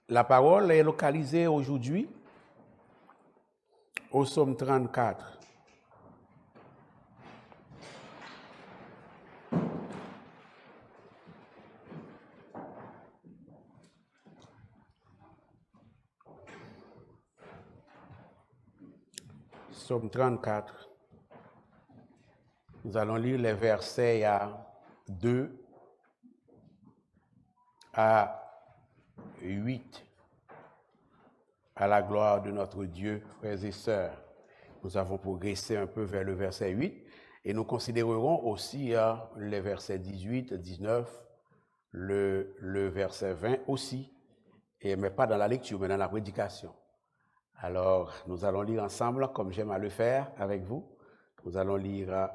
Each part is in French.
La parole est localisée aujourd'hui au psaume 34. Psaume 34. Nous allons lire les versets 2 à 8. À la gloire de notre Dieu, frères et sœurs. Nous avons progressé un peu vers le verset 8 et nous considérerons aussi les versets 18, 19, le verset 20 aussi, mais pas dans la lecture, mais dans la prédication. Alors, nous allons lire ensemble, comme j'aime à le faire avec vous. Nous allons lire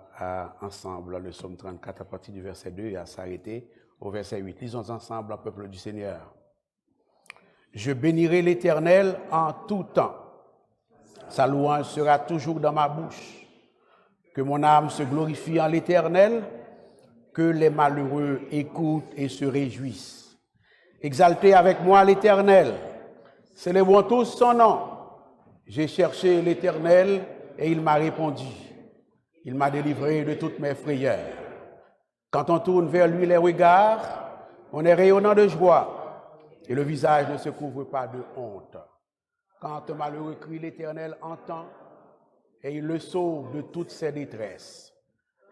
ensemble le psaume 34 à partir du verset 2 et à s'arrêter au verset 8. Lisons ensemble, peuple du Seigneur. Je bénirai l'Éternel en tout temps. Sa louange sera toujours dans ma bouche. Que mon âme se glorifie en l'Éternel, que les malheureux écoutent et se réjouissent. Exaltez avec moi l'Éternel, célébrons tous son nom. J'ai cherché l'Éternel et il m'a répondu. Il m'a délivré de toutes mes frayeurs. Quand on tourne vers lui les regards, on est rayonnant de joie. Et le visage ne se couvre pas de honte. Quand un malheureux crie, l'Éternel entend et il le sauve de toutes ses détresses.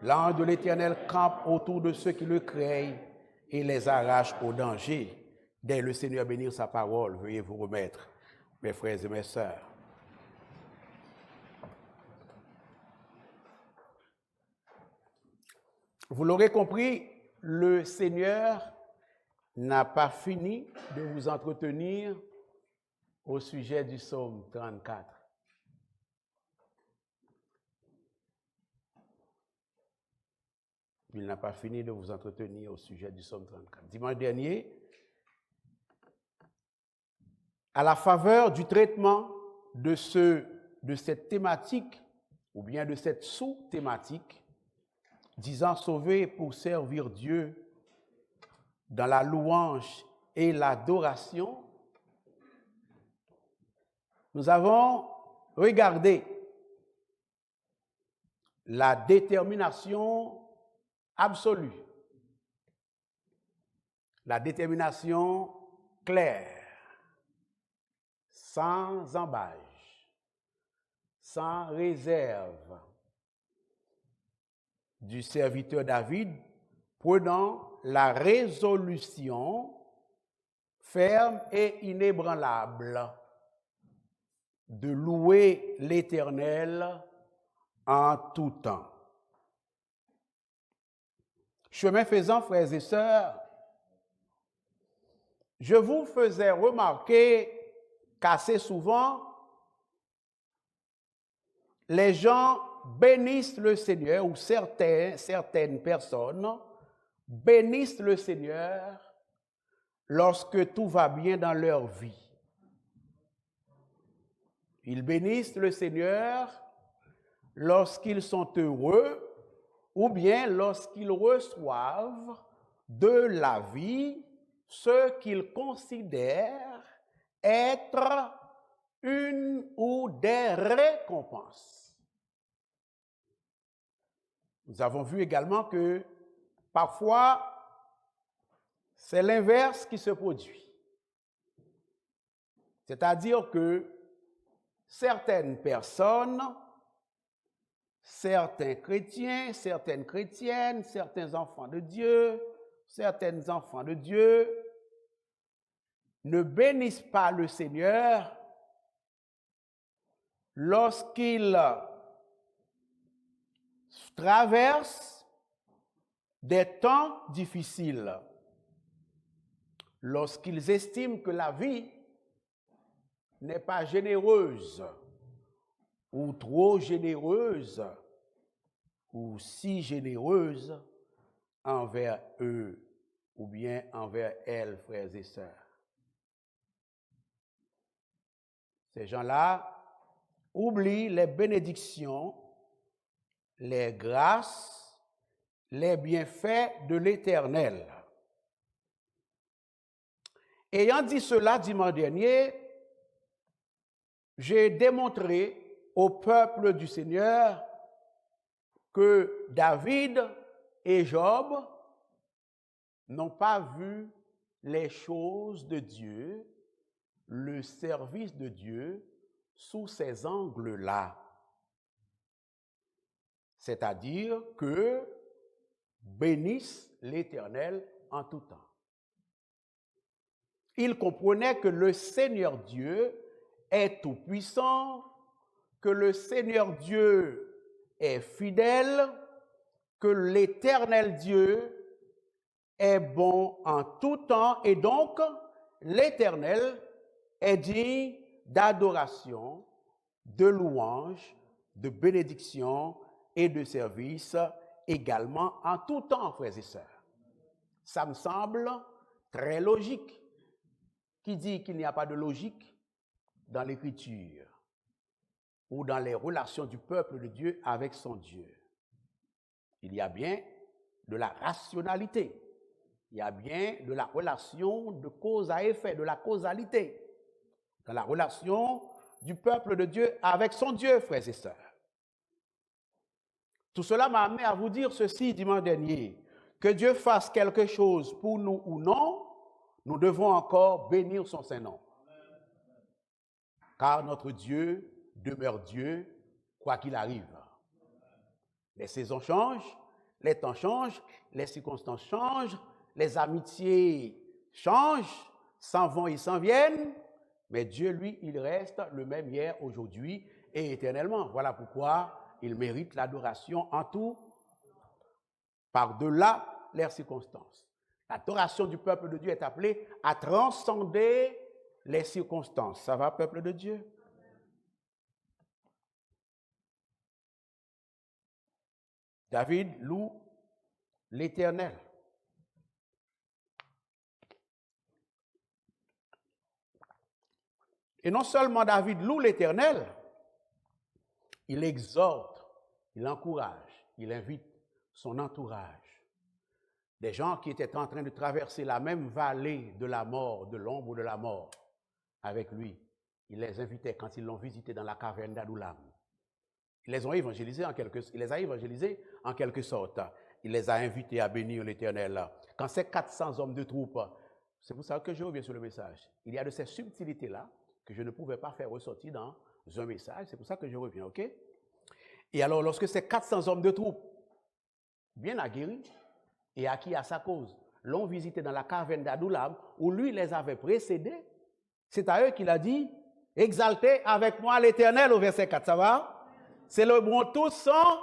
L'ange de l'Éternel campe autour de ceux qui le craignent et les arrache au danger. Dès le Seigneur bénir sa parole, veuillez vous remettre, mes frères et mes sœurs. Vous l'aurez compris, le Seigneur n'a pas fini de vous entretenir au sujet du psaume 34. Il n'a pas fini de vous entretenir au sujet du psaume 34. Dimanche dernier, à la faveur du traitement de cette thématique, ou bien de cette sous-thématique, disant sauver pour servir Dieu dans la louange et l'adoration, nous avons regardé la détermination absolue, la détermination claire, sans embâche, sans réserve du serviteur David, prenant la résolution ferme et inébranlable de louer l'Éternel en tout temps. Chemin faisant, frères et sœurs, je vous faisais remarquer qu'assez souvent, les gens bénissent le Seigneur, ou certaines personnes bénissent le Seigneur lorsque tout va bien dans leur vie. Ils bénissent le Seigneur lorsqu'ils sont heureux ou bien lorsqu'ils reçoivent de la vie ce qu'ils considèrent être une ou des récompenses. Nous avons vu également que parfois, c'est l'inverse qui se produit. C'est-à-dire que certaines personnes, certains chrétiens, certaines chrétiennes, certains enfants de Dieu, certains enfants de Dieu ne bénissent pas le Seigneur lorsqu'ils traversent des temps difficiles, lorsqu'ils estiment que la vie n'est pas généreuse ou trop généreuse ou si généreuse envers eux ou bien envers elles, frères et sœurs. Ces gens-là oublient les bénédictions, les grâces, les bienfaits de l'Éternel. Ayant dit cela dimanche dernier, j'ai démontré au peuple du Seigneur que David et Job n'ont pas vu les choses de Dieu, le service de Dieu, sous ces angles-là. C'est-à-dire que bénissent l'Éternel en tout temps. Ils comprenaient que le Seigneur Dieu est tout-puissant, que le Seigneur Dieu est fidèle, que l'Éternel Dieu est bon en tout temps, et donc l'Éternel est digne d'adoration, de louange, de bénédiction et de service également en tout temps, frères et sœurs. Ça me semble très logique. Qui dit qu'il n'y a pas de logique dans l'écriture ou dans les relations du peuple de Dieu avec son Dieu? Il y a bien de la rationalité. Il y a bien de la relation de cause à effet, de la causalité, dans la relation du peuple de Dieu avec son Dieu, frères et sœurs. Tout cela m'a amené à vous dire ceci dimanche dernier, que Dieu fasse quelque chose pour nous ou non, nous devons encore bénir son Saint-Nom. Car notre Dieu demeure Dieu, quoi qu'il arrive. Les saisons changent, les temps changent, les circonstances changent, les amitiés changent, s'en vont et s'en viennent, mais Dieu, lui, il reste le même hier, aujourd'hui et éternellement. Voilà pourquoi il mérite l'adoration en tout, par-delà les circonstances. L'adoration du peuple de Dieu est appelée à transcender les circonstances. Ça va, peuple de Dieu? David loue l'Éternel. Et non seulement David loue l'Éternel, il exhorte, il encourage, il invite son entourage. Des gens qui étaient en train de traverser la même vallée de la mort, de l'ombre de la mort, avec lui. Il les invitait quand ils l'ont visité dans la caverne d'Adoulam. Il les a évangélisés en quelque sorte. Il les a invités à bénir l'Éternel. Quand ces 400 hommes de troupe, c'est pour ça que je reviens sur le message. Il y a de ces subtilités-là que je ne pouvais pas faire ressortir dans un message. C'est pour ça que je reviens, ok? Et alors, lorsque ces 400 hommes de troupe, bien aguerris, et acquis à sa cause, l'ont visité dans la caverne d'Adoulam, où lui les avait précédés, c'est à eux qu'il a dit, exaltez avec moi l'Éternel au verset 4, ça va? Célébrons tous son.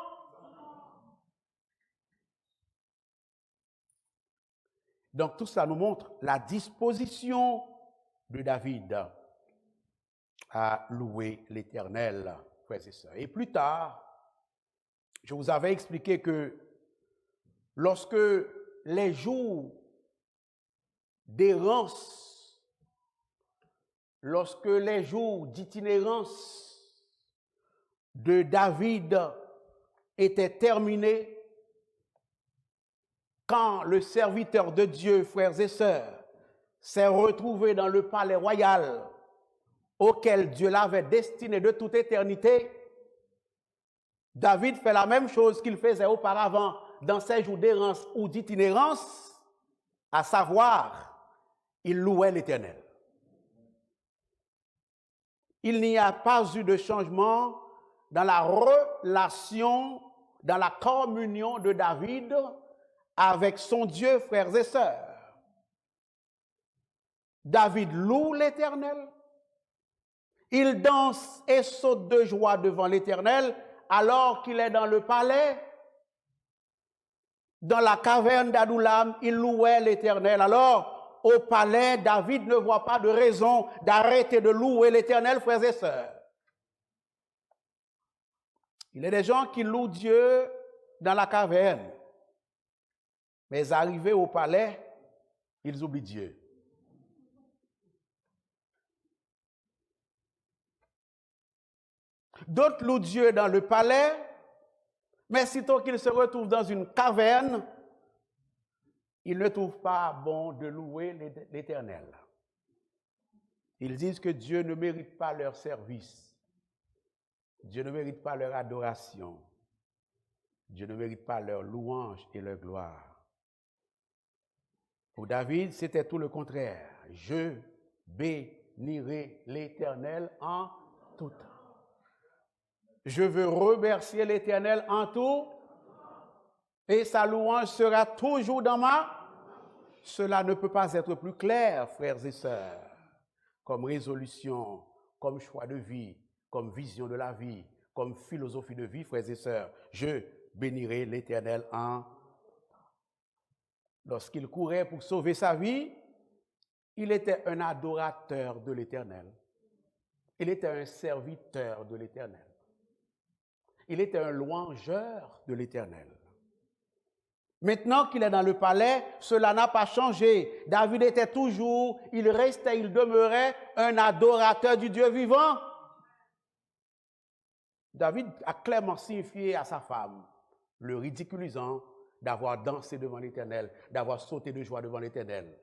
Donc tout ça nous montre la disposition de David à louer l'Éternel, frères et sœurs. Et plus tard, je vous avais expliqué que lorsque les jours d'errance, lorsque les jours d'itinérance de David étaient terminés, quand le serviteur de Dieu, frères et sœurs, s'est retrouvé dans le palais royal auquel Dieu l'avait destiné de toute éternité, David fait la même chose qu'il faisait auparavant dans ses jours d'errance ou d'itinérance, à savoir, il louait l'Éternel. Il n'y a pas eu de changement dans la relation, dans la communion de David avec son Dieu, frères et sœurs. David loue l'Éternel. Il danse et saute de joie devant l'Éternel alors qu'il est dans le palais. Dans la caverne d'Adoulam, il louait l'Éternel. Alors, au palais, David ne voit pas de raison d'arrêter de louer l'Éternel, frères et sœurs. Il y a des gens qui louent Dieu dans la caverne, mais arrivés au palais, ils oublient Dieu. D'autres louent Dieu dans le palais, mais sitôt qu'ils se retrouvent dans une caverne, ils ne trouvent pas bon de louer l'Éternel. Ils disent que Dieu ne mérite pas leur service. Dieu ne mérite pas leur adoration. Dieu ne mérite pas leur louange et leur gloire. Pour David, c'était tout le contraire. Je bénirai l'Éternel en tout temps. Je veux remercier l'Éternel en tout, et sa louange sera toujours dans ma. Cela ne peut pas être plus clair, frères et sœurs, comme résolution, comme choix de vie, comme vision de la vie, comme philosophie de vie, frères et sœurs. Je bénirai l'Éternel en. Lorsqu'il courait pour sauver sa vie, il était un adorateur de l'Éternel. Il était un serviteur de l'Éternel. Il était un louangeur de l'Éternel. Maintenant qu'il est dans le palais, cela n'a pas changé. David était toujours, il restait, il demeurait un adorateur du Dieu vivant. David a clairement signifié à sa femme, le ridiculisant, d'avoir dansé devant l'Éternel, d'avoir sauté de joie devant l'Éternel.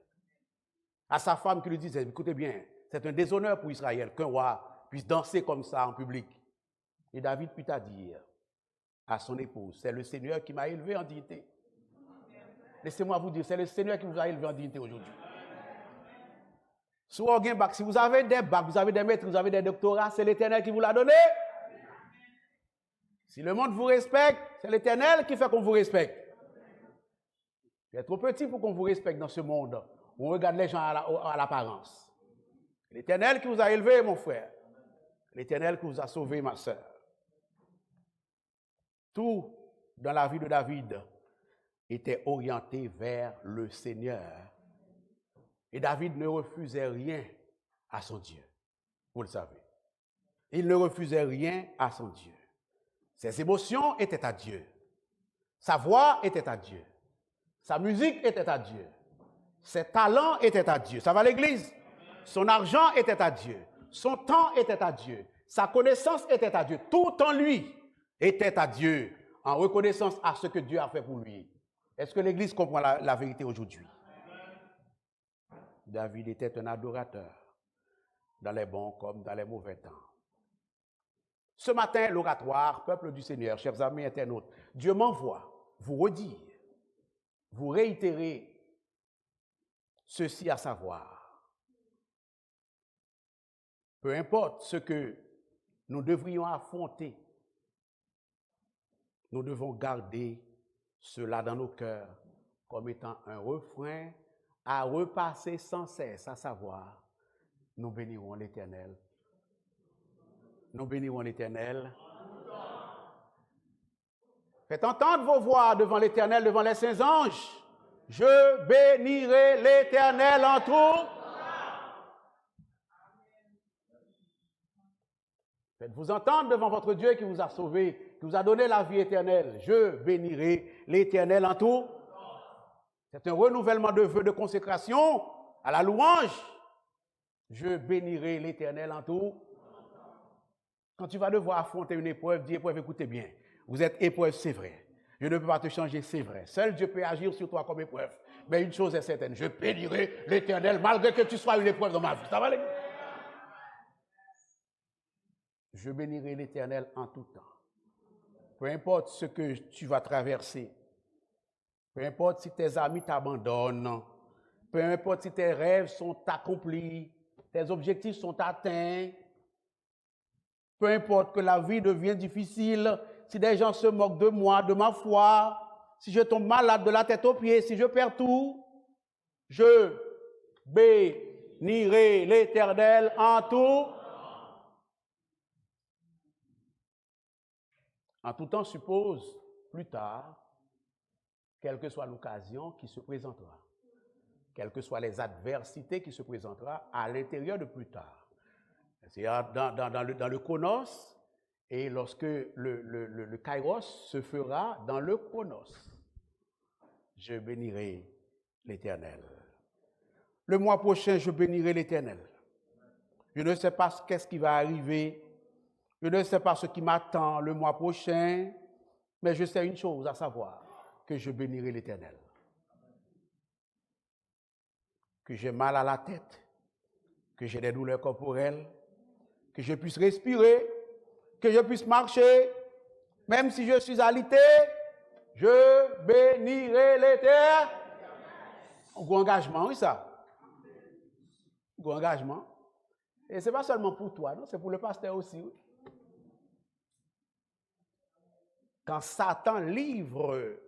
À sa femme qui lui disait, écoutez bien, c'est un déshonneur pour Israël qu'un roi puisse danser comme ça en public. Et David put dire à son épouse, c'est le Seigneur qui m'a élevé en dignité. Laissez-moi vous dire, c'est le Seigneur qui vous a élevé en dignité aujourd'hui. Si vous avez des bacs, vous avez des maîtres, vous avez des doctorats, c'est l'Éternel qui vous l'a donné. Si le monde vous respecte, c'est l'Éternel qui fait qu'on vous respecte. Vous êtes trop petit pour qu'on vous respecte dans ce monde où on regarde les gens à l'apparence. L'Éternel qui vous a élevé, mon frère. L'Éternel qui vous a sauvé, ma soeur. Tout dans la vie de David était orienté vers le Seigneur. Et David ne refusait rien à son Dieu. Vous le savez. Il ne refusait rien à son Dieu. Ses émotions étaient à Dieu. Sa voix était à Dieu. Sa musique était à Dieu. Ses talents étaient à Dieu. Ça va à l'église? Son argent était à Dieu. Son temps était à Dieu. Sa connaissance était à Dieu. Tout en lui était à Dieu, en reconnaissance à ce que Dieu a fait pour lui. Est-ce que l'église comprend la vérité aujourd'hui? David était un adorateur, dans les bons comme dans les mauvais temps. Ce matin, l'oratoire, peuple du Seigneur, chers amis internautes, Dieu m'envoie vous redire, vous réitérer ceci à savoir. Peu importe ce que nous devrions affronter, nous devons garder cela dans nos cœurs comme étant un refrain à repasser sans cesse, à savoir, nous bénirons l'Éternel. Nous bénirons l'Éternel. Faites entendre vos voix devant l'Éternel, devant les saints anges. Je bénirai l'Éternel en tout. Faites-vous entendre devant votre Dieu qui vous a sauvé, qui vous a donné la vie éternelle. Je bénirai l'Éternel en tout. C'est un renouvellement de vœux de consécration à la louange. Je bénirai l'Éternel en tout. Quand tu vas devoir affronter une épreuve, dis épreuve, écoutez bien. Vous êtes épreuve, c'est vrai. Je ne peux pas te changer, c'est vrai. Seul Dieu peut agir sur toi comme épreuve. Mais une chose est certaine, je bénirai l'Éternel malgré que tu sois une épreuve dans ma vie. Ça va aller? Je bénirai l'Éternel en tout temps. Peu importe ce que tu vas traverser. Peu importe si tes amis t'abandonnent. Peu importe si tes rêves sont accomplis. Tes objectifs sont atteints. Peu importe que la vie devienne difficile. Si des gens se moquent de moi, de ma foi. Si je tombe malade de la tête aux pieds. Si je perds tout. Je bénirai l'Éternel en tout. En tout temps suppose plus tard, quelle que soit l'occasion qui se présentera, quelles que soient les adversités qui se présenteront à l'intérieur de plus tard. C'est-à-dire dans le chronos, et lorsque le kairos se fera dans le chronos, je bénirai l'Éternel. Le mois prochain, je bénirai l'Éternel. Je ne sais pas qu'est-ce qui va arriver. Je ne sais pas ce qui m'attend le mois prochain, mais je sais une chose, à savoir que je bénirai l'Éternel. Que j'ai mal à la tête, que j'ai des douleurs corporelles, que je puisse respirer, que je puisse marcher, même si je suis alité, je bénirai l'Éternel. Un gros engagement, oui ça. Un gros engagement. Et ce n'est pas seulement pour toi, non, c'est pour le pasteur aussi. Oui. Quand Satan livre,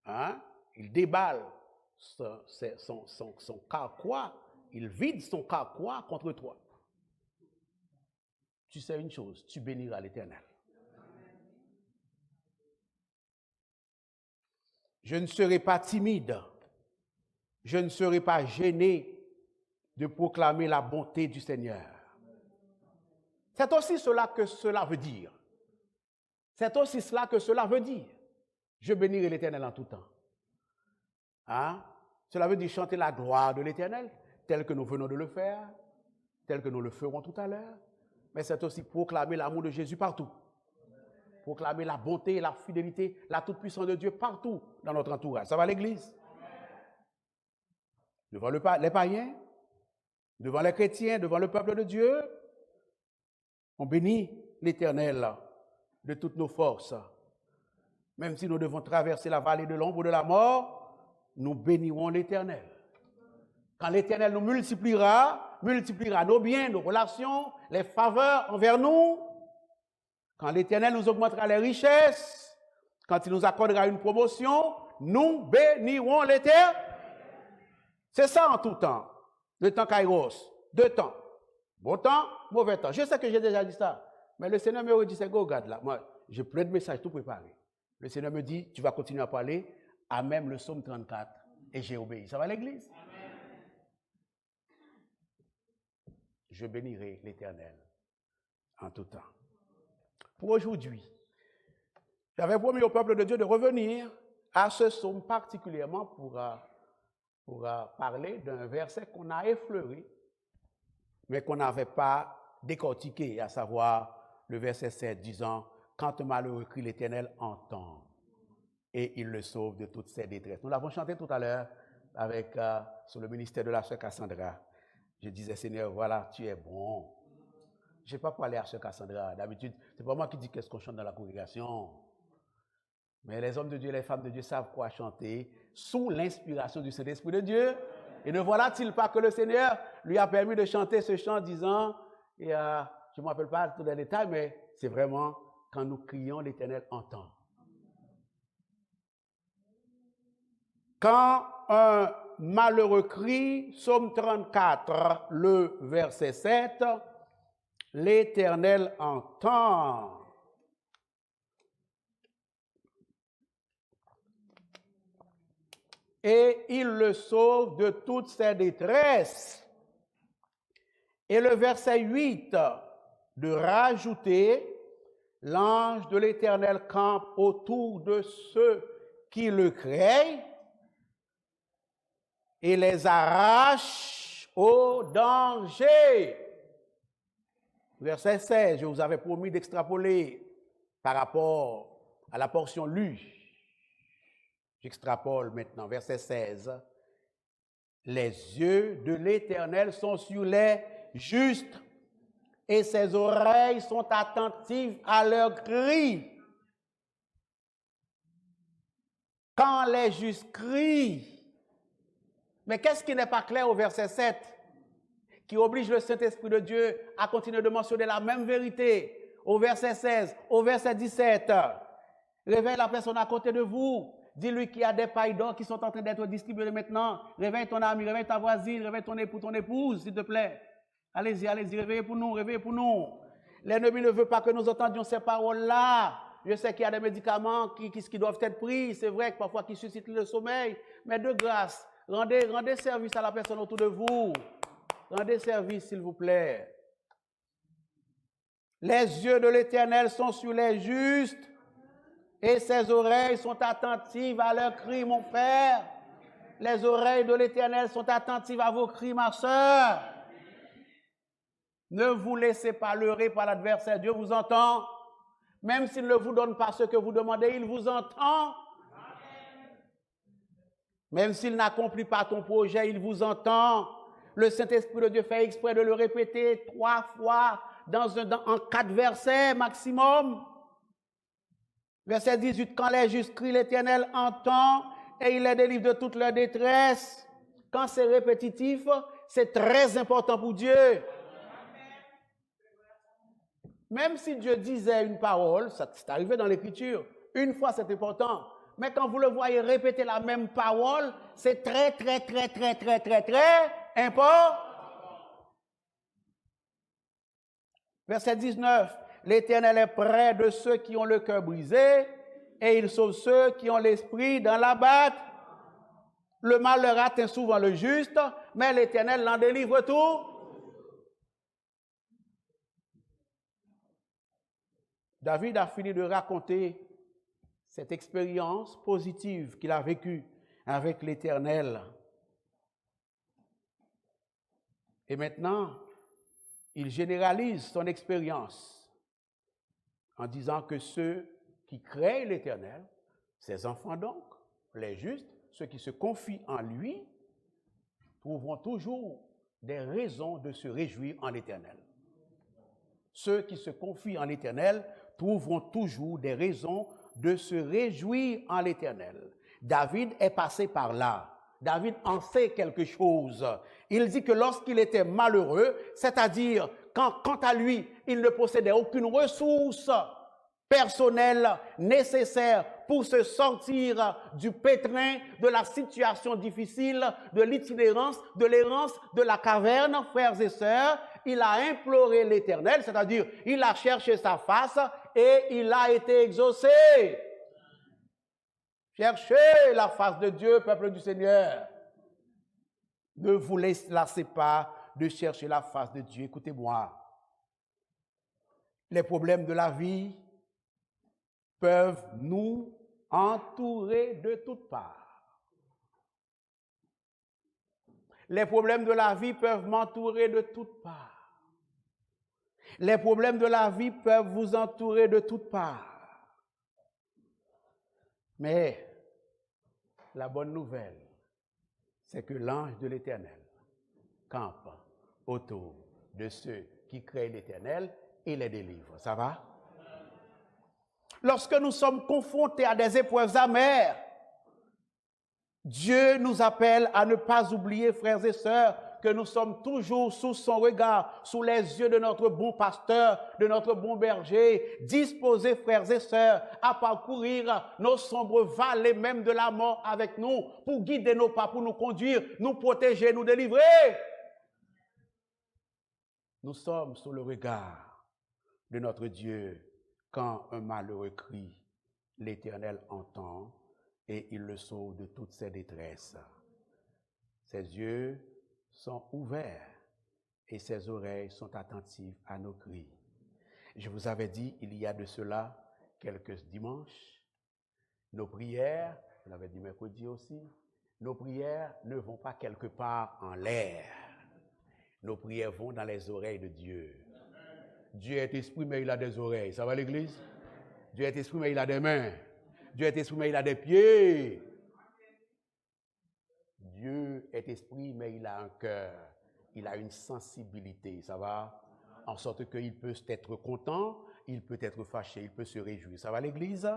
hein, il déballe son carquois, il vide son carquois contre toi. Tu sais une chose, tu béniras l'Éternel. Je ne serai pas timide, je ne serai pas gêné de proclamer la bonté du Seigneur. C'est aussi cela que cela veut dire. C'est aussi cela que cela veut dire. Je bénirai l'Éternel en tout temps. Hein? Cela veut dire chanter la gloire de l'Éternel, tel que nous venons de le faire, tel que nous le ferons tout à l'heure. Mais c'est aussi proclamer l'amour de Jésus partout. Proclamer la bonté et la fidélité, la toute-puissance de Dieu partout dans notre entourage. Ça va l'Église? Devant les païens, devant les chrétiens, devant le peuple de Dieu, on bénit l'Éternel de toutes nos forces. Même si nous devons traverser la vallée de l'ombre de la mort, nous bénirons l'Éternel. Quand l'Éternel nous multipliera nos biens, nos relations, les faveurs envers nous, quand l'Éternel nous augmentera les richesses, quand il nous accordera une promotion, nous bénirons l'Éternel. C'est ça en tout temps. Le temps kairos, 2 temps. Bon temps, mauvais temps. Je sais que j'ai déjà dit ça. Mais le Seigneur me dit, c'est go, regarde là. Moi, j'ai plein de messages tout préparés. Le Seigneur me dit, tu vas continuer à parler à même le psaume 34. Et j'ai obéi. Ça va l'Église? Amen. Je bénirai l'Éternel en tout temps. Pour aujourd'hui, j'avais promis au peuple de Dieu de revenir à ce psaume particulièrement pour parler d'un verset qu'on a effleuré, mais qu'on n'avait pas décortiqué, à savoir le verset 7 disant « Quand un malheureux crie, l'Éternel entend et il le sauve de toutes ses détresses. » Nous l'avons chanté tout à l'heure avec sur le ministère de la sœur Cassandra. Je disais « Seigneur, voilà, tu es bon. » Je n'ai pas parlé à sœur Cassandra. D'habitude, ce n'est pas moi qui dis qu'est-ce qu'on chante dans la congrégation. Mais les hommes de Dieu et les femmes de Dieu savent quoi chanter sous l'inspiration du Saint-Esprit de Dieu. Et ne voilà-t-il pas que le Seigneur lui a permis de chanter ce chant disant, et je ne me rappelle pas tous les détails, mais c'est vraiment quand nous crions, l'Éternel entend. Quand un malheureux crie, psaume 34, le verset 7, l'Éternel entend. Et il le sauve de toutes ses détresses. Et le verset 8, de rajouter, l'ange de l'Éternel campe autour de ceux qui le craignent et les arrache au danger. Verset 16, je vous avais promis d'extrapoler par rapport à la portion lue. J'extrapole maintenant, verset 16. Les yeux de l'Éternel sont sur les justes et ses oreilles sont attentives à leurs cris. Quand les justes crient, mais qu'est-ce qui n'est pas clair au verset 7, qui oblige le Saint-Esprit de Dieu à continuer de mentionner la même vérité au verset 16, au verset 17. Réveille la personne à côté de vous. Dis-lui qu'il y a des pailles d'or qui sont en train d'être distribuées maintenant. Réveille ton ami, réveille ta voisine, réveille ton époux, ton épouse, s'il te plaît. Allez-y, réveillez pour nous, réveillez pour nous. L'ennemi ne veut pas que nous entendions ces paroles-là. Je sais qu'il y a des médicaments qui doivent être pris. C'est vrai que parfois qui suscitent le sommeil. Mais de grâce, rendez service à la personne autour de vous. Rendez service, s'il vous plaît. Les yeux de l'Éternel sont sur les justes et ses oreilles sont attentives à leurs cris, mon frère. Les oreilles de l'Éternel sont attentives à vos cris, ma sœur. Ne vous laissez pas leurrer par l'adversaire. Dieu vous entend. Même s'il ne vous donne pas ce que vous demandez, il vous entend. Même s'il n'accomplit pas ton projet, il vous entend. Le Saint-Esprit de Dieu fait exprès de le répéter 3 fois en 4 versets maximum. Verset 18, quand les justes crient, l'Éternel entend et il les délivre de toute leur détresse. Quand c'est répétitif, c'est très important pour Dieu. Même si Dieu disait une parole, c'est arrivé dans l'Écriture, une fois c'est important. Mais quand vous le voyez répéter la même parole, c'est très important. Verset 19, l'Éternel est près de ceux qui ont le cœur brisé et il sauve ceux qui ont l'esprit dans la batte. Le malheur atteint souvent le juste, mais l'Éternel l'en délivre tout. David a fini de raconter cette expérience positive qu'il a vécue avec l'Éternel. Et maintenant, il généralise son expérience en disant que ceux qui craignent l'Éternel, ses enfants donc, les justes, ceux qui se confient en lui, trouveront toujours des raisons de se réjouir en l'Éternel. Ceux qui se confient en l'Éternel trouveront toujours des raisons de se réjouir en l'Éternel. David est passé par là. David en sait quelque chose. Il dit que lorsqu'il était malheureux, c'est-à-dire quant à lui, il ne possédait aucune ressource personnelle nécessaire pour se sortir du pétrin, de la situation difficile, de l'itinérance, de l'errance, de la caverne, frères et sœurs, il a imploré l'Éternel, c'est-à-dire il a cherché sa face et il a été exaucé. Cherchez la face de Dieu, peuple du Seigneur. Ne vous lassez pas de chercher la face de Dieu. Écoutez-moi. Les problèmes de la vie peuvent nous entourer de toutes parts. Les problèmes de la vie peuvent m'entourer de toutes parts. Les problèmes de la vie peuvent vous entourer de toutes parts. Mais la bonne nouvelle, c'est que l'ange de l'Éternel campe autour de ceux qui craignent l'Éternel et les délivre. Ça va? Lorsque nous sommes confrontés à des épreuves amères, Dieu nous appelle à ne pas oublier, frères et sœurs, que nous sommes toujours sous son regard, sous les yeux de notre bon pasteur, de notre bon berger, disposés, frères et sœurs, à parcourir nos sombres vallées même de la mort avec nous, pour guider nos pas, pour nous conduire, nous protéger, nous délivrer. Nous sommes sous le regard de notre Dieu. Quand un malheureux crie, l'Éternel entend et il le sauve de toutes ses détresses. Ses yeux sont ouverts et ses oreilles sont attentives à nos cris. Je vous avais dit, il y a de cela quelques dimanches, nos prières, je l'avais dit mercredi aussi, nos prières ne vont pas quelque part en l'air. Nos prières vont dans les oreilles de Dieu. Dieu est esprit, mais il a des oreilles. Ça va l'église? Dieu est esprit, mais il a des mains. Dieu est esprit, mais il a des pieds. Dieu est esprit, mais il a un cœur. Il a une sensibilité. Ça va? En sorte qu'il peut être content, il peut être fâché, il peut se réjouir. Ça va l'église?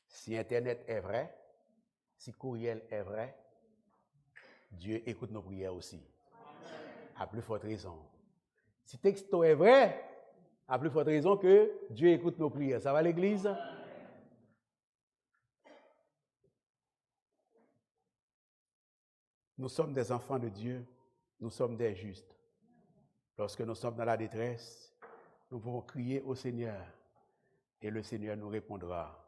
Si Internet est vrai, si courriel est vrai, Dieu écoute nos prières aussi. À plus forte raison. Si texto est vrai, à plus forte raison que Dieu écoute nos prières. Ça va l'église? Nous sommes des enfants de Dieu, nous sommes des justes. Lorsque nous sommes dans la détresse, nous pouvons crier au Seigneur et le Seigneur nous répondra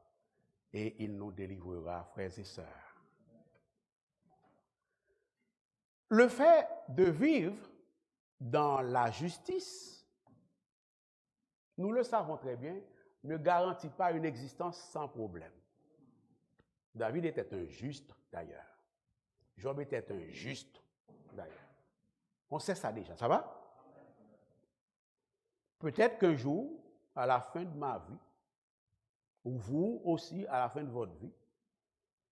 et il nous délivrera, frères et sœurs. Le fait de vivre dans la justice, nous le savons très bien, ne garantit pas une existence sans problème. David était un juste d'ailleurs. Job était un juste d'ailleurs. On sait ça déjà, ça va? Peut-être qu'un jour, à la fin de ma vie, ou vous aussi à la fin de votre vie,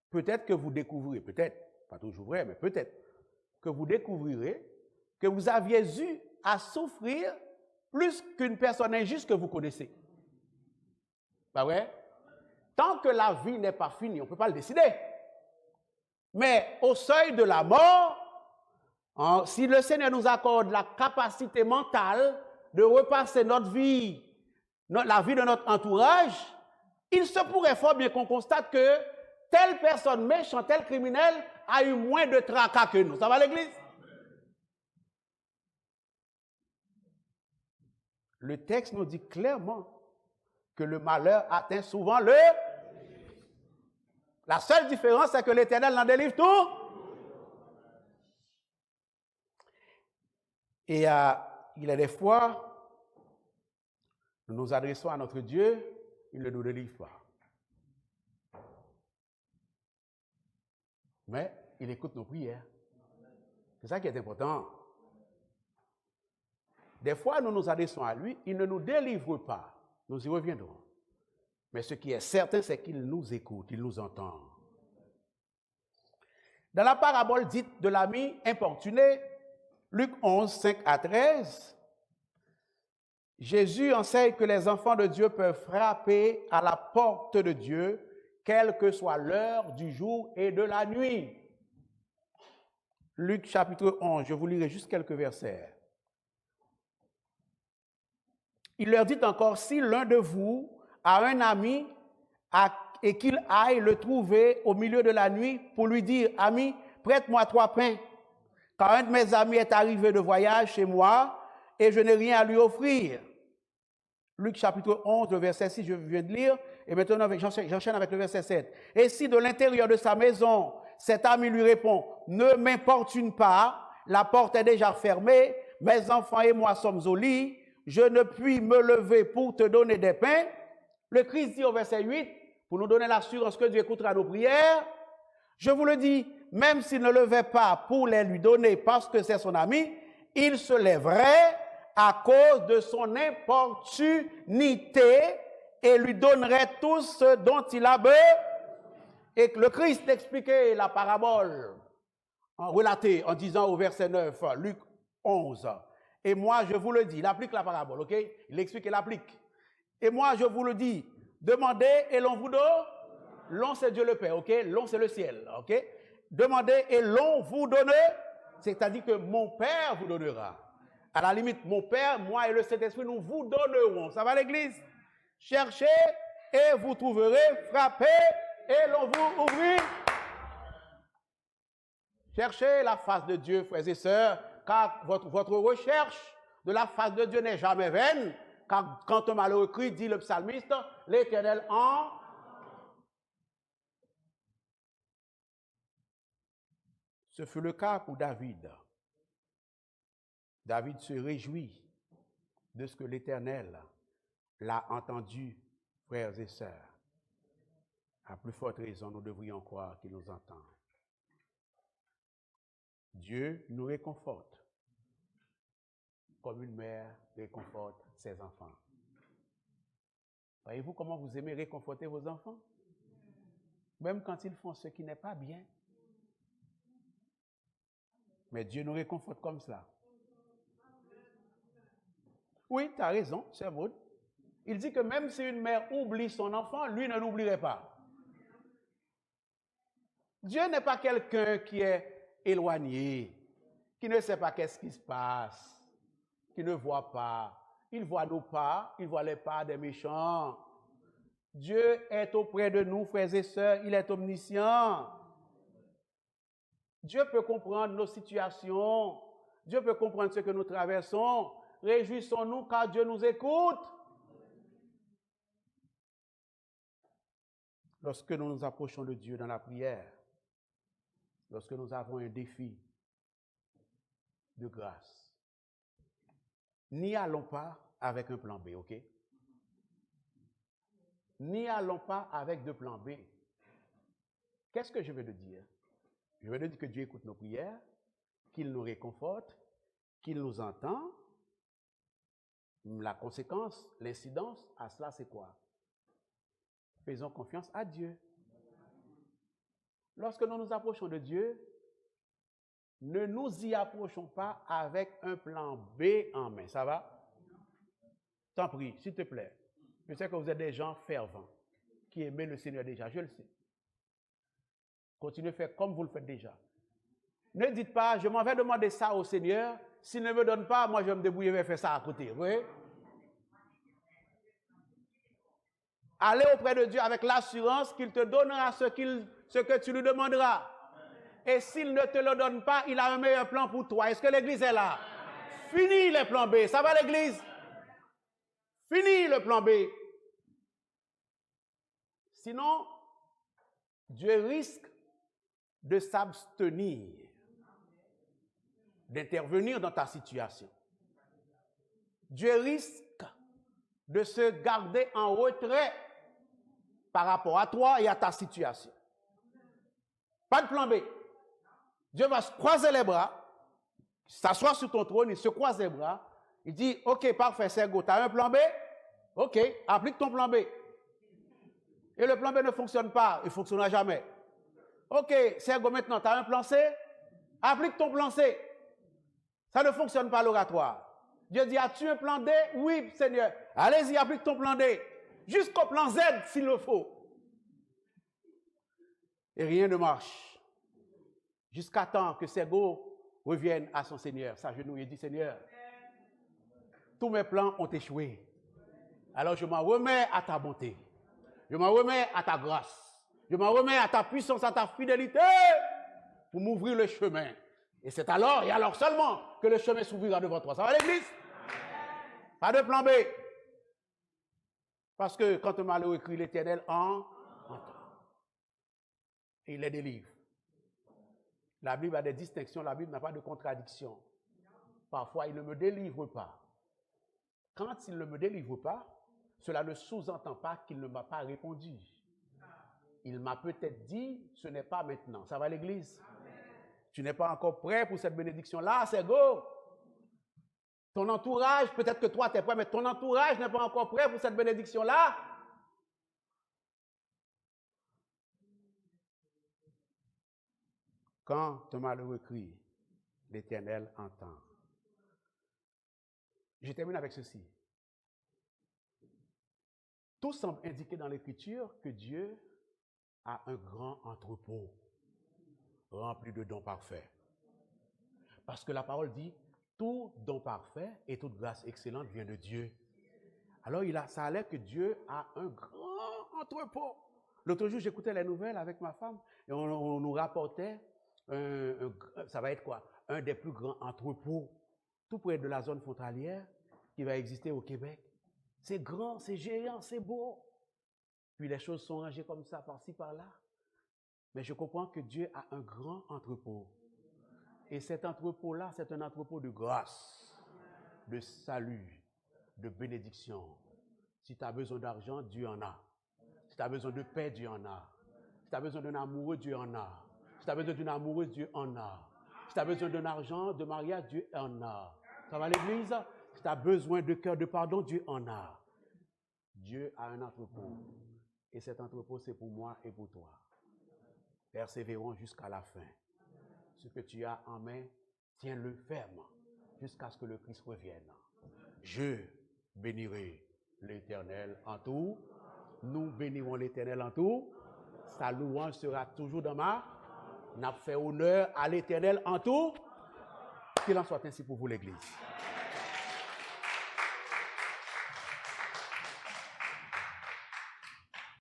peut-être que vous découvrirez, peut-être, pas toujours vrai, mais peut-être, que vous découvrirez que vous aviez eu à souffrir plus qu'une personne injuste que vous connaissez. Pas vrai? Tant que la vie n'est pas finie, on ne peut pas le décider. Mais au seuil de la mort, si le Seigneur nous accorde la capacité mentale de repasser notre vie, la vie de notre entourage, il se pourrait fort bien qu'on constate que telle personne méchante, tel criminel a eu moins de tracas que nous. Ça va l'église? Le texte nous dit clairement que le malheur atteint souvent le... La seule différence, c'est que l'Éternel en délivre tout. Et il y a des fois, nous nous adressons à notre Dieu, il ne nous délivre pas. Mais il écoute nos prières. C'est ça qui est important. Des fois, nous nous adressons à lui, il ne nous délivre pas. Nous y reviendrons. Mais ce qui est certain, c'est qu'il nous écoute, il nous entend. Dans la parabole dite de l'ami importuné, Luc 11, 5 à 13, Jésus enseigne que les enfants de Dieu peuvent frapper à la porte de Dieu, quelle que soit l'heure du jour et de la nuit. Luc chapitre 11, je vous lirai juste quelques versets. Il leur dit encore, si l'un de vous a un ami et qu'il aille le trouver au milieu de la nuit pour lui dire, ami, prête-moi 3 pains, car un de mes amis est arrivé de voyage chez moi et je n'ai rien à lui offrir. Luc chapitre 11, le verset 6, je viens de lire, et maintenant j'enchaîne avec le verset 7. Et si de l'intérieur de sa maison, cet ami lui répond, ne m'importune pas, la porte est déjà fermée, mes enfants et moi sommes au lit, je ne puis me lever pour te donner des pains. Le Christ dit au verset 8, pour nous donner l'assurance que Dieu écoutera nos prières, je vous le dis, même s'il ne levait pas pour les lui donner parce que c'est son ami, il se lèverait à cause de son importunité et lui donnerait tout ce dont il a besoin. Et le Christ expliquait la parabole relatée en disant au verset 9, Luc 11, et moi je vous le dis, il applique la parabole, ok? Il explique et l'applique. Et moi je vous le dis, demandez et l'on vous donne. L'on c'est Dieu le Père, ok? L'on c'est le ciel, ok? Demandez et l'on vous donne, c'est-à-dire que mon Père vous donnera. À la limite, mon Père, moi et le Saint-Esprit, nous vous donnerons. Ça va l'église? Cherchez et vous trouverez, frappez et l'on vous ouvrira. Cherchez la face de Dieu, frères et sœurs, car votre recherche de la face de Dieu n'est jamais vaine, car quand un malheureux crie, dit le psalmiste, l'Éternel en... Ce fut le cas pour David. David se réjouit de ce que l'Éternel l'a entendu, frères et sœurs. À plus forte raison, nous devrions croire qu'il nous entend. Dieu nous réconforte comme une mère réconforte ses enfants. Voyez-vous comment vous aimez réconforter vos enfants? Même quand ils font ce qui n'est pas bien. Mais Dieu nous réconforte comme cela. Oui, tu as raison, c'est Maud. Il dit que même si une mère oublie son enfant, lui ne l'oublierait pas. Dieu n'est pas quelqu'un qui est éloigné, qui ne sait pas qu'est-ce qui se passe, qui ne voit pas. Il voit nos pas, il voit les pas des méchants. Dieu est auprès de nous, frères et sœurs, il est omniscient. Dieu peut comprendre nos situations, Dieu peut comprendre ce que nous traversons. Réjouissons-nous car Dieu nous écoute. Lorsque nous nous approchons de Dieu dans la prière, lorsque nous avons un défi de grâce, n'y allons pas avec un plan B, ok? N'y allons pas avec de plan B. Qu'est-ce que je veux te dire? Je veux te dire que Dieu écoute nos prières, qu'il nous réconforte, qu'il nous entend. La conséquence, l'incidence à cela, c'est quoi? Faisons confiance à Dieu. Lorsque nous nous approchons de Dieu, ne nous y approchons pas avec un plan B en main. Ça va? T'en prie, s'il te plaît. Je sais que vous êtes des gens fervents, qui aiment le Seigneur déjà, je le sais. Continuez à faire comme vous le faites déjà. Ne dites pas, je m'en vais demander ça au Seigneur. S'il ne me donne pas, moi je vais me débrouiller et faire ça à côté. Oui? Allez auprès de Dieu avec l'assurance qu'il te donnera ce que tu lui demanderas. Et s'il ne te le donne pas, il a un meilleur plan pour toi. Est-ce que l'église est là? Fini les plans B. Ça va l'église? Fini le plan B. Sinon, Dieu risque de s'abstenir d'intervenir dans ta situation. Dieu risque de se garder en retrait par rapport à toi et à ta situation. Pas de plan B. Dieu va se croiser les bras, s'asseoir sur ton trône, il se croise les bras, il dit, ok, parfait, Sergo, tu as un plan B? Ok, applique ton plan B. Et le plan B ne fonctionne pas, il ne fonctionnera jamais. Ok, Sergo, maintenant, tu as un plan C? Applique ton plan C. Ça ne fonctionne pas l'oratoire. Dieu dit, as-tu un plan D? Oui, Seigneur. Allez-y, applique ton plan D. Jusqu'au plan Z, s'il le faut. Et rien ne marche. Jusqu'à temps que Sergo revienne à son Seigneur, s'agenouille et dit, Seigneur, tous mes plans ont échoué. Alors je m'en remets à ta bonté. Je m'en remets à ta grâce. Je m'en remets à ta puissance, à ta fidélité pour m'ouvrir le chemin. Et c'est alors, et alors seulement, que le chemin s'ouvrira devant toi. Ça va l'église? Pas de plan B. Parce que quand un malheureux crie, l'Éternel entend. Et il les délivre. La Bible a des distinctions, la Bible n'a pas de contradiction. Parfois, il ne me délivre pas. Quand il ne me délivre pas, cela ne sous-entend pas qu'il ne m'a pas répondu. Il m'a peut-être dit, ce n'est pas maintenant. Ça va l'église? Tu n'es pas encore prêt pour cette bénédiction-là, c'est go. Ton entourage, peut-être que toi tu es prêt, mais ton entourage n'est pas encore prêt pour cette bénédiction-là. Quand un malheureux crie, l'Éternel entend. Je termine avec ceci. Tout semble indiquer dans l'Écriture que Dieu a un grand entrepôt rempli de dons parfaits. Parce que la parole dit, tout don parfait et toute grâce excellente vient de Dieu. Alors ça a l'air que Dieu a un grand entrepôt. L'autre jour, j'écoutais les nouvelles avec ma femme et on nous rapportait, ça va être quoi? Un des plus grands entrepôts, tout près de la zone frontalière qui va exister au Québec. C'est grand, c'est géant, c'est beau. Puis les choses sont rangées comme ça, par-ci, par-là. Mais je comprends que Dieu a un grand entrepôt. Et cet entrepôt-là, c'est un entrepôt de grâce, de salut, de bénédiction. Si tu as besoin d'argent, Dieu en a. Si tu as besoin de paix, Dieu en a. Si tu as besoin d'un amoureux, Dieu en a. Si tu as besoin d'une amoureuse, Dieu en a. Si tu as besoin d'un argent, de mariage, Dieu en a. Ça va à l'église? Si tu as besoin de cœur de pardon, Dieu en a. Dieu a un entrepôt. Et cet entrepôt, c'est pour moi et pour toi. Persévérons jusqu'à la fin. Ce que tu as en main, tiens-le ferme jusqu'à ce que le Christ revienne. Je bénirai l'Éternel en tout. Nous bénirons l'Éternel en tout. Sa louange sera toujours dans ma. N'a fait honneur à l'Éternel en tout. Qu'il en soit ainsi pour vous, l'Église.